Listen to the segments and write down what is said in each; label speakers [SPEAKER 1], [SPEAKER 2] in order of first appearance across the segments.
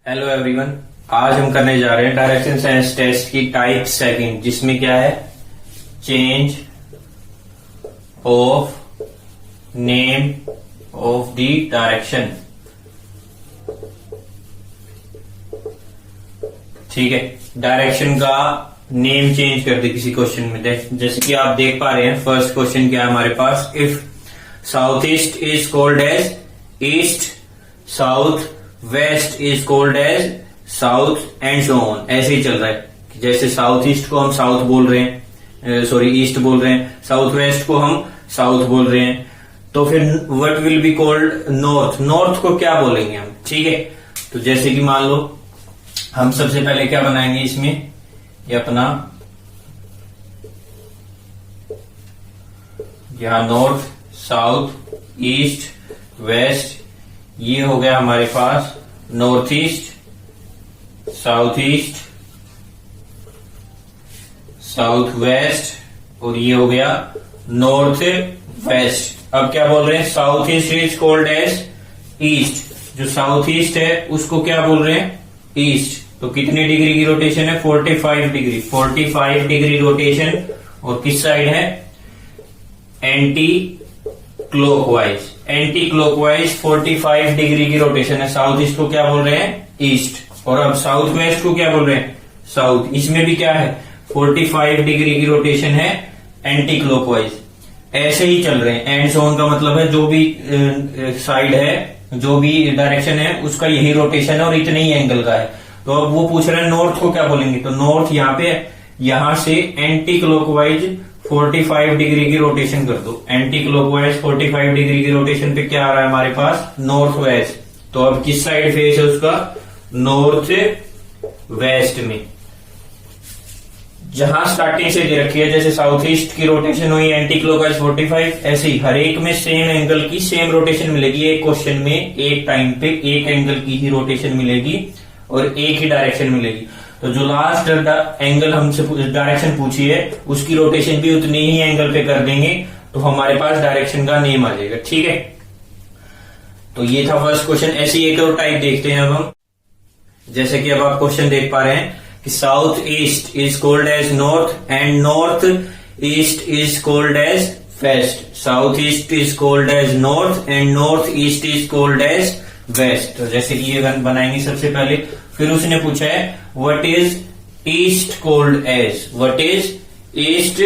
[SPEAKER 1] Hello everyone. आज हम करने जा रहे हैं डायरेक्शन सेंस टेस्ट की टाइप सेकंड, जिसमें क्या है, change of name of the direction. ठीक है, डायरेक्शन का नेम चेंज कर दे किसी क्वेश्चन में। जैसे कि आप देख पा रहे हैं, फर्स्ट क्वेश्चन क्या है हमारे पास, if south east is called as east, south west is called as south and so on. ऐसे ही चल रहा है, जैसे साउथ ईस्ट को हम साउथ बोल रहे हैं, ईस्ट बोल रहे हैं, साउथ वेस्ट को हम साउथ बोल रहे हैं, तो फिर what will be called north, north को क्या बोलेंगे हम। ठीक है, तो जैसे कि मान लो हम सबसे पहले क्या बनाएंगे इसमें, ये अपना यहां नॉर्थ, साउथ, ईस्ट, वेस्ट, ये हो गया हमारे पास north east, south east, south west, और ये हो गया नॉर्थ वेस्ट। अब क्या बोल रहे हैं, south east is called as east, जो साउथ ईस्ट है उसको क्या बोल रहे हैं, ईस्ट। तो कितने डिग्री की रोटेशन है, 45 डिग्री, 45 डिग्री रोटेशन, और किस साइड है, anti clockwise, anti clockwise 45 degree की रोटेशन है। साउथ ईस्ट को क्या बोल रहे हैं, ईस्ट, और अब साउथ वेस्ट को क्या बोल रहे हैं, साउथ। इसमें भी क्या है, 45 डिग्री की रोटेशन है एंटी क्लॉकवाइज। ऐसे ही चल रहे हैं, एंड सोन का मतलब है जो भी साइड है, जो भी डायरेक्शन है, उसका यही रोटेशन है और इतने ही एंगल का है। तो अब वो पूछ रहे हैं नॉर्थ को क्या बोलेंगे, तो नॉर्थ यहाँ पे, यहां से एंटी क्लॉकवाइज 45 डिग्री की रोटेशन कर दो। एंटी क्लॉकवाइज 45 डिग्री की रोटेशन पे क्या आ रहा है हमारे पास, नॉर्थ वेस्ट। तो अब किस साइड फेस है उसका, नॉर्थ वेस्ट में। जहां स्टार्टिंग से दे रखी है, जैसे साउथ ईस्ट की रोटेशन हुई एंटी क्लॉकवाइज 45, ऐसे ही हर एक में सेम एंगल की सेम रोटेशन मिलेगी। एक क्वेश्चन में एक टाइम पे एक एंगल की ही रोटेशन मिलेगी और एक ही डायरेक्शन मिलेगी। तो जो लास्ट एंगल हमसे डायरेक्शन पूछी है, उसकी रोटेशन भी उतनी ही एंगल पे कर देंगे, तो हमारे पास डायरेक्शन का नेम आ जाएगा। ठीक है, तो ये था फर्स्ट क्वेश्चन। ऐसे ही एक और टाइप देखते हैं अब हम। जैसे कि अब आप क्वेश्चन देख पा रहे हैं कि south east is called as north and north east is called as west. South east is called as north and north east is called as west. तो जैसे कि ये बनाएंगे सबसे पहले, फिर उसने पूछा है what is east called as, what is east,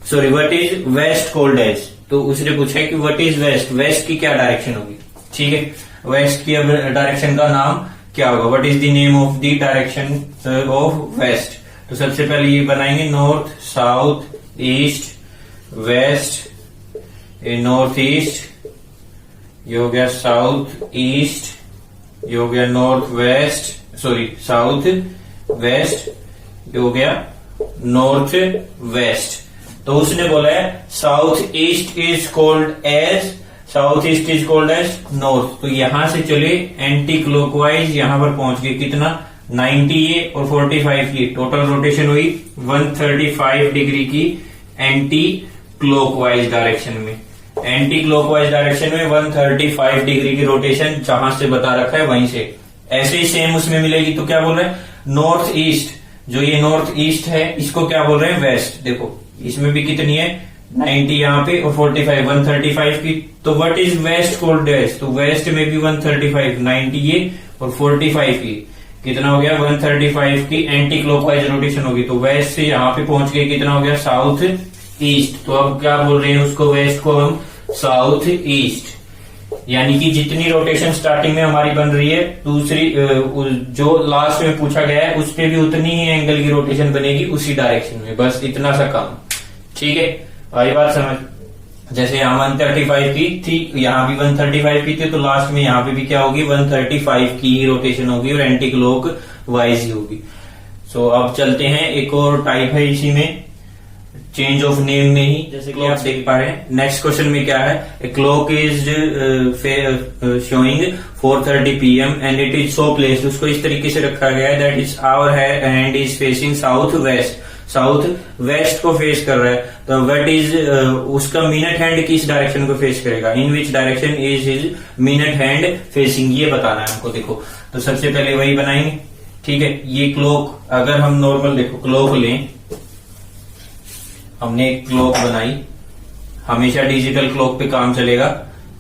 [SPEAKER 1] sorry what is west called as. तो उसने पूछा है कि व्हाट इज वेस्ट, वेस्ट की क्या डायरेक्शन होगी। ठीक है, वेस्ट की अब डायरेक्शन का नाम क्या होगा, what is the name of the direction of west. तो सबसे पहले ये बनाएंगे north, south, east, west, north east, ये हो गया साउथ ईस्ट, ये हो गया north west, sorry south west, ये हो गया नॉर्थ वेस्ट। तो उसने बोला है south east is called as, south east is called as north. तो यहां से चले एंटी क्लॉकवाइज, यहां पर पहुंच गए कितना, 90 ये और 45 ये, टोटल रोटेशन हुई 135 डिग्री की एंटी क्लॉकवाइज डायरेक्शन में। एंटी क्लॉकवाइज डायरेक्शन में 135 डिग्री की रोटेशन जहां से बता रखा है वहीं से। ऐसे ही सेम उसमें मिलेगी। तो क्या बोल रहे हैं, नॉर्थ ईस्ट, जो ये नॉर्थ ईस्ट है, इसको क्या बोल रहे हैं, वेस्ट। देखो इसमें भी कितनी है, 90 यहाँ पे और 45, 135 की। तो what is west called as, तो वेस्ट में भी 135, 90 ये और 45 की, कितना हो गया, 135 की एंटी क्लॉकवाइज रोटेशन होगी। तो वेस्ट से यहाँ पे पहुंच गए, कितना हो गया, साउथ ईस्ट। तो अब क्या बोल रहे हैं उसको, वेस्ट को हम साउथ ईस्ट। यानी कि जितनी रोटेशन स्टार्टिंग में हमारी बन रही है, दूसरी जो लास्ट में पूछा गया है उस पे भी उतनी ही एंगल की रोटेशन बनेगी उसी डायरेक्शन में, बस इतना सा काम। ठीक है, आई बात समझ। जैसे यहाँ 135 की थी, यहाँ भी 135 की थी, तो लास्ट में यहाँ पे भी क्या होगी, 135 की ही रोटेशन होगी और एंटी क्लॉक वाइज ही होगी। सो अब चलते हैं, एक और टाइप है इसी में, चेंज ऑफ नेम में ही। जैसे कि आप देख पा रहे हैं नेक्स्ट क्वेश्चन में क्या है, a clock is showing 4:30 PM and it is so placed. उसको इस तरीके से रखा गया है that is hour hand is facing south west, south west को फेस कर रहा है। तो व्हाट इज उसका मिनट हैंड किस डायरेक्शन को फेस करेगा, in which direction is his minute hand facing, ये बताना है हमको। देखो तो सबसे पहले वही बनाएंगे, ठीक है। ये क्लॉक अगर हम नॉर्मल देखो क्लॉक लें, हमने एक क्लॉक बनाई, हमेशा डिजिटल क्लॉक पे काम चलेगा,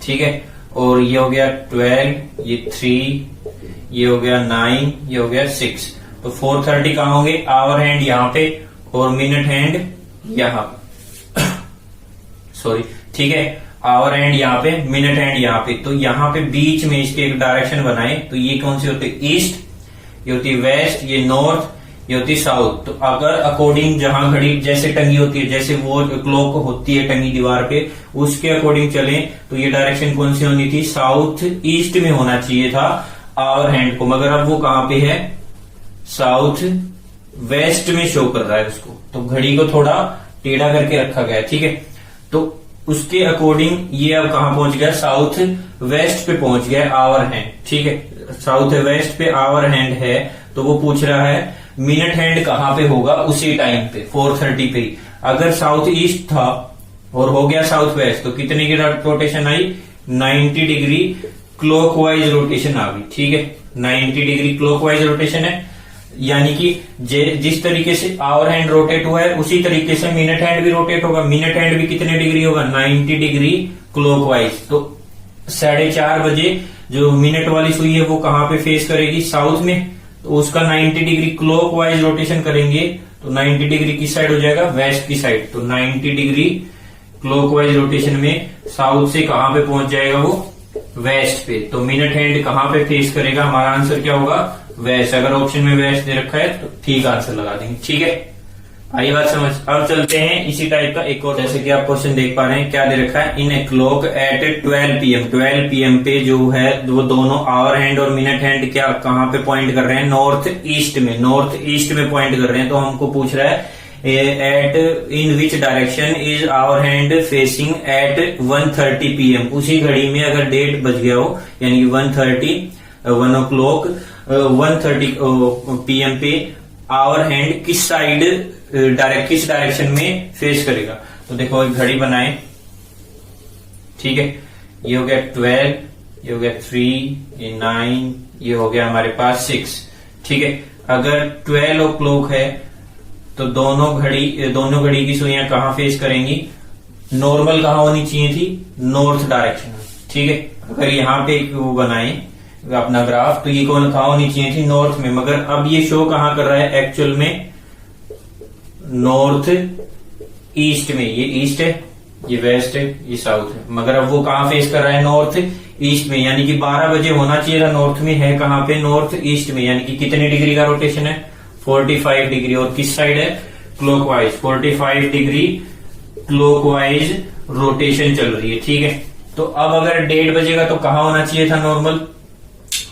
[SPEAKER 1] ठीक है। और ये हो गया 12, ये 3, ये हो गया 9, ये हो गया 6। तो 4:30 कहाँ होंगे, आवर हैंड यहाँ पे और मिनट हैंड यहाँ सॉरी, ठीक है। आवर हैंड यहाँ पे, मिनट हैंड यहाँ पे। तो यहाँ पे बीच में इसके एक डायरेक्शन बनाए, तो ये कौन सी होती है, ईस्ट, ये होती है वेस्ट, ये नॉर्थ, ये होती है साउथ। तो अगर अकॉर्डिंग जहां घड़ी जैसे टंगी होती है, जैसे वो क्लॉक होती है टंगी दीवार पे, उसके अकॉर्डिंग चले तो ये डायरेक्शन कौन सी होनी थी, साउथ ईस्ट में होना चाहिए था आवर हैंड को, मगर अब वो कहां पे है, साउथ वेस्ट में शो कर रहा है उसको। तो घड़ी को थोड़ा टेढ़ा करके रखा गया है, ठीक है। तो उसके अकॉर्डिंग ये अब कहां पहुंच गया, साउथ वेस्ट पे पहुंच गया आवर हैंड, ठीक है। साउथ वेस्ट पे आवर हैंड है, तो वो पूछ रहा है मिनट हैंड कहां पे होगा उसी टाइम पे 4:30 पे ही। अगर साउथ ईस्ट था और हो गया साउथ वेस्ट, तो कितने की रोटेशन आई, 90 डिग्री क्लॉकवाइज रोटेशन आ गई, ठीक है। 90 डिग्री क्लॉकवाइज रोटेशन है, यानी कि जिस तरीके से आवर हैंड रोटेट हुआ है उसी तरीके से मिनट हैंड भी रोटेट होगा। मिनट हैंड भी कितने डिग्री होगा, 90 डिग्री क्लॉकवाइज। तो 4:30 बजे जो मिनट वाली सुई है वो कहां पे फेस करेगी, साउथ में, तो उसका 90 डिग्री क्लॉकवाइज रोटेशन करेंगे, तो 90 डिग्री किस साइड हो जाएगा, वेस्ट की साइड। तो 90 डिग्री क्लॉकवाइज रोटेशन में साउथ से कहां पे पहुंच जाएगा वो, वेस्ट पे। तो मिनट हैंड कहां पे फेस करेगा, हमारा आंसर क्या होगा, वेस्ट। अगर ऑप्शन में वेस्ट दे रखा है तो ठीक आंसर लगा देंगे, ठीक है। आई बात समझ। अब चलते हैं इसी टाइप का एक और, जैसे कि आप क्वेश्चन देख पा रहे हैं, क्या दे रखा है, in a clock at 12 PM। 12 PM पे जो है वो दोनों आवर हैंड और मिनट हैंड क्या कहां पे पॉइंट कर रहे हैं, नॉर्थ ईस्ट में, नॉर्थ ईस्ट में पॉइंट कर रहे हैं। तो हमको पूछ रहा है at in which direction is hour hand facing at 1:30 PM। उसी घड़ी में अगर डेट बज गया हो, यानी 1 o'clock 1:30 PM पे आवर हैंड किस साइड किस डायरेक्शन में फेस करेगा। तो देखो एक घड़ी बनाए, ठीक है। ये हो गया 12, ये हो गया 3, ये 9, ये हो गया हमारे पास 6, ठीक है। अगर 12 o'clock है तो दोनों घड़ी की सुइयां कहां फेस करेंगी, नॉर्मल कहां होनी चाहिए थी, नॉर्थ डायरेक्शन में, ठीक है। अगर यहाँ पे वो बनाए अपना ग्राफ, तो ये कहां होनी चाहिए थी, नॉर्थ में, मगर अब ये शो कहां कर रहा है, एक्चुअल में नॉर्थ ईस्ट में। ये ईस्ट है, ये वेस्ट है, ये साउथ है, मगर अब वो कहां फेस कर रहा है, नॉर्थ ईस्ट में। यानी कि 12 बजे होना चाहिए था नॉर्थ में, है कहां पे, नॉर्थ ईस्ट में। यानी कि कितने डिग्री का रोटेशन है, 45 डिग्री। और किस साइड है, क्लॉकवाइज, 45 डिग्री क्लॉकवाइज रोटेशन चल रही है, ठीक है। तो अब अगर 1:30 बजेगा तो कहां होना चाहिए था, नॉर्मल।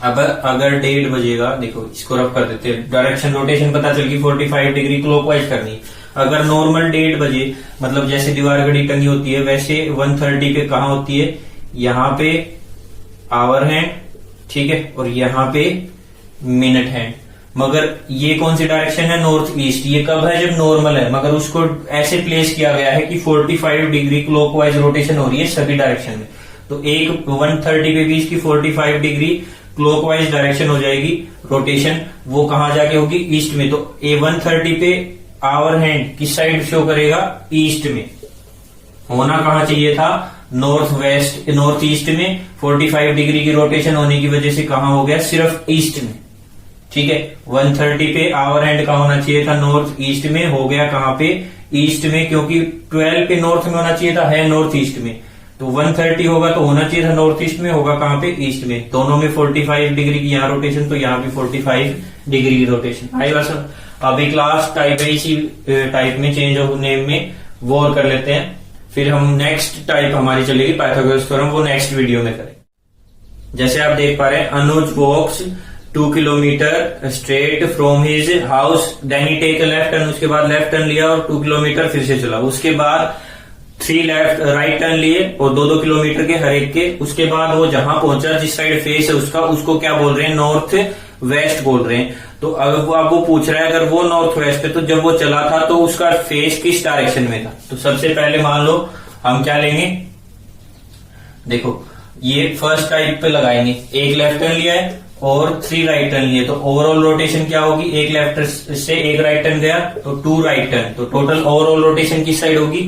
[SPEAKER 1] अब अगर 1:30 बजेगा, देखो इसको रफ कर देते हैं, डायरेक्शन रोटेशन पता चल गई, 45 डिग्री क्लॉकवाइज करनी। अगर नॉर्मल 1:30 बजे, मतलब जैसे दीवार घड़ी टंगी होती है वैसे 1:30 पे कहां होती है, यहाँ पे आवर हैंड, ठीक है, और यहाँ पे मिनट हैंड। मगर ये कौन सी डायरेक्शन है, नॉर्थ ईस्ट। ये कब है, जब नॉर्मल है, मगर उसको ऐसे प्लेस किया गया है कि 45 डिग्री क्लॉकवाइज रोटेशन हो रही है सभी डायरेक्शन में। तो एक 1:30 पे भी इसकी 45 डिग्री क्लॉकवाइज डायरेक्शन हो जाएगी रोटेशन, वो कहां जाके होगी, ईस्ट में। तो A1:30 पे आवर हैंड किस साइड शो करेगा, ईस्ट में। होना कहां चाहिए था, नॉर्थ ईस्ट में। 45 डिग्री की रोटेशन होने की वजह से कहां हो गया, सिर्फ ईस्ट में, ठीक है। 1:30 पे आवर हैंड कहां होना चाहिए था, नॉर्थ ईस्ट में, हो गया कहां पे, ईस्ट में, क्योंकि 12 पे नॉर्थ में होना चाहिए था, है नॉर्थ ईस्ट में। तो 1:30 होगा तो होना चाहिए था नॉर्थ ईस्ट में, होगा कहां पे, ईस्ट में। दोनों में 45 डिग्री की यहाँ रोटेशन, तो यहाँ भी 45 डिग्री की रोटेशन। आई बस अभी क्लास टाइप है, इसी टाइप में चेंज ऑफ नेम में वो और कर लेते हैं। फिर हम नेक्स्ट टाइप हमारी चलेगी पाइथागोरस थ्योरम, वो नेक्स्ट वीडियो में करें। जैसे आप देख पा रहे हैं, Anuj walks 2 kilometre straight from his house, then he take left turn, उसके बाद लेफ्ट टर्न लिया और 2 किलोमीटर फिर से चला। उसके बाद 3 लेफ्ट राइट टर्न लिए और 2-2 किलोमीटर के हर एक के। उसके बाद वो जहां पहुंचा, जिस साइड फेस है उसका, उसको क्या बोल रहे हैं, नॉर्थ वेस्ट बोल रहे हैं। तो अगर वो आपको पूछ रहा है अगर वो नॉर्थ वेस्ट है तो जब वो चला था तो उसका फेस किस डायरेक्शन में था। तो सबसे पहले मान लो हम क्या लेंगे, देखो ये फर्स्ट टाइप पे लगाएंगे, एक लेफ्ट टर्न लिया है और 3 राइट टर्न लिए, तो ओवरऑल रोटेशन क्या होगी, एक लेफ्ट टर्न से एक राइट टर्न गया तो 2 राइट टर्न, तो टोटल ओवरऑल रोटेशन किस साइड होगी,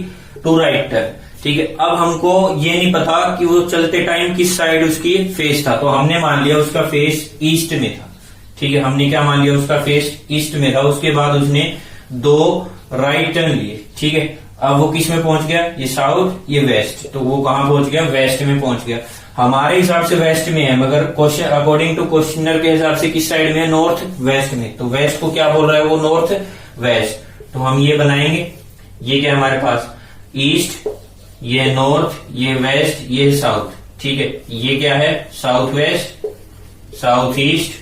[SPEAKER 1] 2 राइट टर्न। ठीक है, अब हमको ये नहीं पता कि वो चलते टाइम किस साइड उसकी फेस था, तो हमने मान लिया उसका फेस ईस्ट में था। ठीक है, हमने क्या मान लिया, उसका फेस ईस्ट में था। उसके बाद उसने 2 राइट टर्न लिए। ठीक है, अब वो किस में पहुंच गया, ये साउथ ये वेस्ट, तो वो कहां पहुंच गया, वेस्ट में पहुंच गया। हमारे हिसाब से वेस्ट में है, मगर क्वेश्चन अकॉर्डिंग टू क्वेश्चनर के हिसाब से किस साइड में है, नॉर्थ वेस्ट में। तो वेस्ट को क्या बोल रहा है वो, नॉर्थ वेस्ट। तो हम ये बनाएंगे, ये क्या हमारे पास ईस्ट, ये नॉर्थ, ये वेस्ट, ये साउथ। ठीक है, ये क्या है, south west, south east,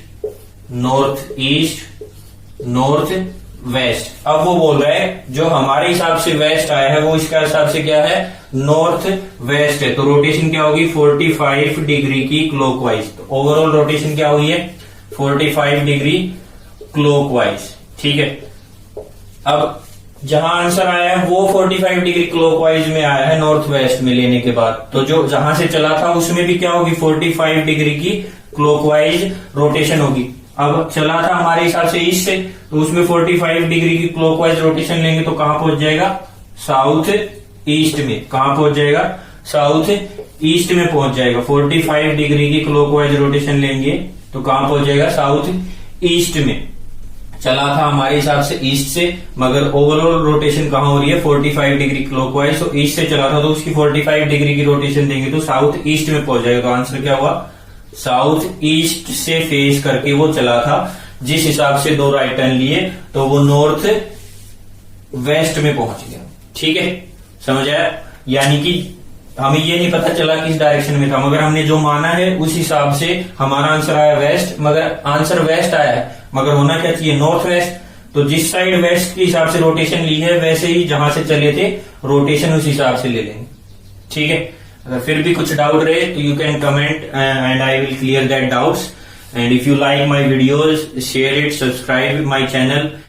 [SPEAKER 1] north east, north west. अब वो बोल रहा है जो हमारे हिसाब से वेस्ट आया है वो इसका हिसाब से क्या है, नॉर्थ वेस्ट है। तो रोटेशन क्या होगी, 45 डिग्री की क्लॉकवाइज। तो ओवरऑल रोटेशन क्या हुई है, 45 डिग्री क्लॉकवाइज। ठीक है, अब जहां आंसर आया है वो 45 डिग्री क्लॉकवाइज में आया है नॉर्थ वेस्ट में लेने के बाद, तो जो जहां से चला था उसमें भी क्या होगी, 45 डिग्री की क्लॉकवाइज रोटेशन होगी। अब चला था हमारे हिसाब से ईस्ट से, तो उसमें 45 डिग्री की क्लॉकवाइज रोटेशन लेंगे तो कहां पहुंच जाएगा, साउथ ईस्ट में। कहां पहुंच जाएगा, साउथ ईस्ट में पहुंच जाएगा। 45 डिग्री की क्लॉकवाइज रोटेशन लेंगे तो कहां पहुंच जाएगा, साउथ ईस्ट में। चला था हमारे हिसाब से ईस्ट से, मगर ओवरऑल रोटेशन कहां हो रही है, 45 डिग्री क्लॉकवाइज। तो ईस्ट से चला था तो उसकी 45 डिग्री की रोटेशन देंगे तो साउथ ईस्ट में पहुंच जाएगा। तो आंसर क्या हुआ, साउथ ईस्ट से फेस करके वो चला था। जिस हिसाब से 2 राइट टर्न लिए तो वो नॉर्थ वेस्ट में पहुंच गया। ठीक है, समझ आया। यानी कि हमें ये नहीं पता चला किस डायरेक्शन में था, मगर हमने जो माना है उस हिसाब से हमारा आंसर आया वेस्ट, मगर आंसर वेस्ट आया है, मगर होना क्या चाहिए, नॉर्थ वेस्ट। तो जिस साइड वेस्ट के हिसाब से रोटेशन ली है वैसे ही जहां से चले थे रोटेशन उस हिसाब से ले लेंगे। ठीक है, अगर फिर भी कुछ डाउट रहे तो you can comment and I will clear that doubts. And if you like my videos, share it, subscribe my channel.